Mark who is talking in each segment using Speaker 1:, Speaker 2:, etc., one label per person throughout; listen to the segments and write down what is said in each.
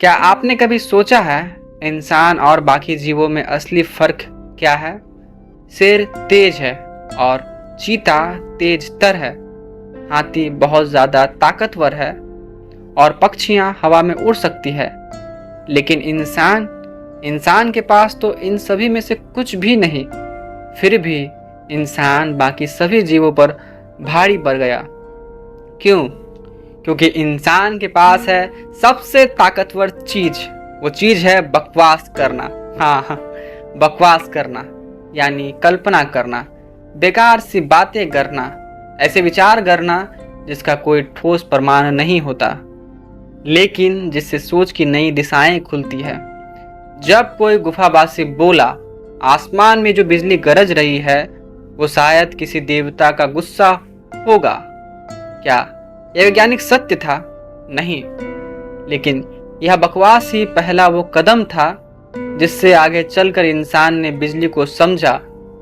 Speaker 1: क्या आपने कभी सोचा है इंसान और बाकी जीवों में असली फर्क क्या है? शेर तेज है और चीता तेज तर है। हाथी बहुत ज्यादा ताकतवर है और पक्षियां हवा में उड़ सकती है। लेकिन इंसान के पास तो इन सभी में से कुछ भी नहीं। फिर भी इंसान बाकी सभी जीवों पर भारी पड़ गया। क्यों? क्योंकि इंसान के पास है सबसे ताकतवर चीज। वो चीज है बकवास करना। हाँ, बकवास करना यानी कल्पना करना, बेकार सी बातें करना, ऐसे विचार करना जिसका कोई ठोस प्रमाण नहीं होता, लेकिन जिससे सोच की नई दिशाएं खुलती है। जब कोई गुफावासी बोला, आसमान में जो बिजली गरज रही है वो शायद किसी देवता का गुस्सा होगा। क्या यह वैज्ञानिक सत्य था? नहीं, लेकिन यह बकवास ही पहला वो कदम था जिससे आगे चलकर इंसान ने बिजली को समझा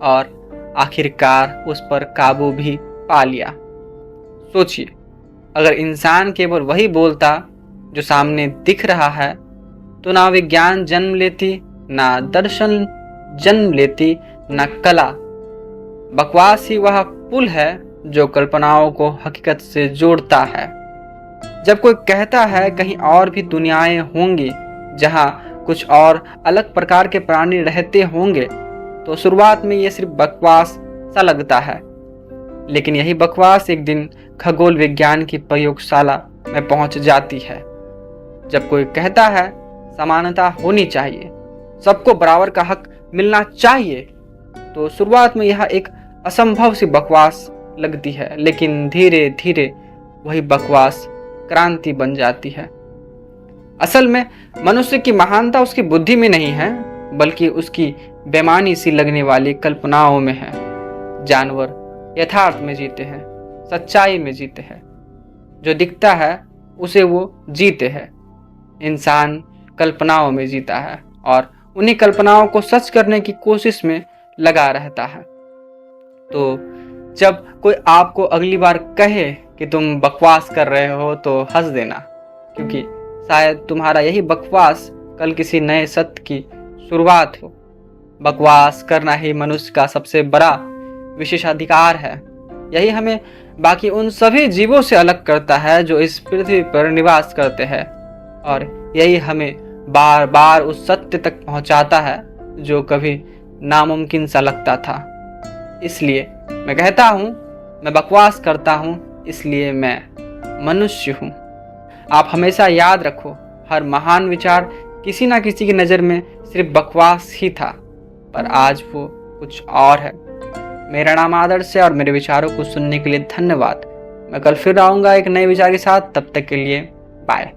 Speaker 1: और आखिरकार उस पर काबू भी पा लिया। सोचिए, अगर इंसान केवल वही बोलता जो सामने दिख रहा है तो ना विज्ञान जन्म लेती, ना दर्शन जन्म लेती, ना कला। बकवास ही वह पुल है जो कल्पनाओं को हकीकत से जोड़ता है। जब कोई कहता है कहीं और भी दुनियाएं होंगी जहां कुछ और अलग प्रकार के प्राणी रहते होंगे, तो शुरुआत में ये सिर्फ बकवास सा लगता है। लेकिन यही बकवास एक दिन खगोल विज्ञान की प्रयोगशाला में पहुंच जाती है। जब कोई कहता है समानता होनी चाहिए, सबको बराबर का हक मिलना चाहिए, तो शुरुआत में यह एक असंभव सी बकवास लगती है। लेकिन धीरे धीरे वही बकवास क्रांति बन जाती है। असल में मनुष्य की महानता उसकी बुद्धि में नहीं है, बल्कि उसकी बेमानी सी लगने वाली कल्पनाओं में है। जानवर यथार्थ में जीते हैं, सच्चाई में जीते हैं। जो दिखता है उसे वो जीते हैं। इंसान कल्पनाओं में जीता है और उन्हीं कल्पनाओं को सच करने की कोशिश में लगा रहता है। तो जब कोई आपको अगली बार कहे कि तुम बकवास कर रहे हो तो हंस देना, क्योंकि शायद तुम्हारा यही बकवास कल किसी नए सत्य की शुरुआत हो। बकवास करना ही मनुष्य का सबसे बड़ा विशेषाधिकार है। यही हमें बाकी उन सभी जीवों से अलग करता है जो इस पृथ्वी पर निवास करते हैं, और यही हमें बार बार उस सत्य तक पहुंचाता है जो कभी नामुमकिन सा लगता था। इसलिए मैं कहता हूँ, मैं बकवास करता हूँ, इसलिए मैं मनुष्य हूँ। आप हमेशा याद रखो, हर महान विचार किसी ना किसी की नज़र में सिर्फ बकवास ही था, पर आज वो कुछ और है। मेरा नाम आदर्श है और मेरे विचारों को सुनने के लिए धन्यवाद। मैं कल फिर आऊँगा एक नए विचार के साथ। तब तक के लिए बाय।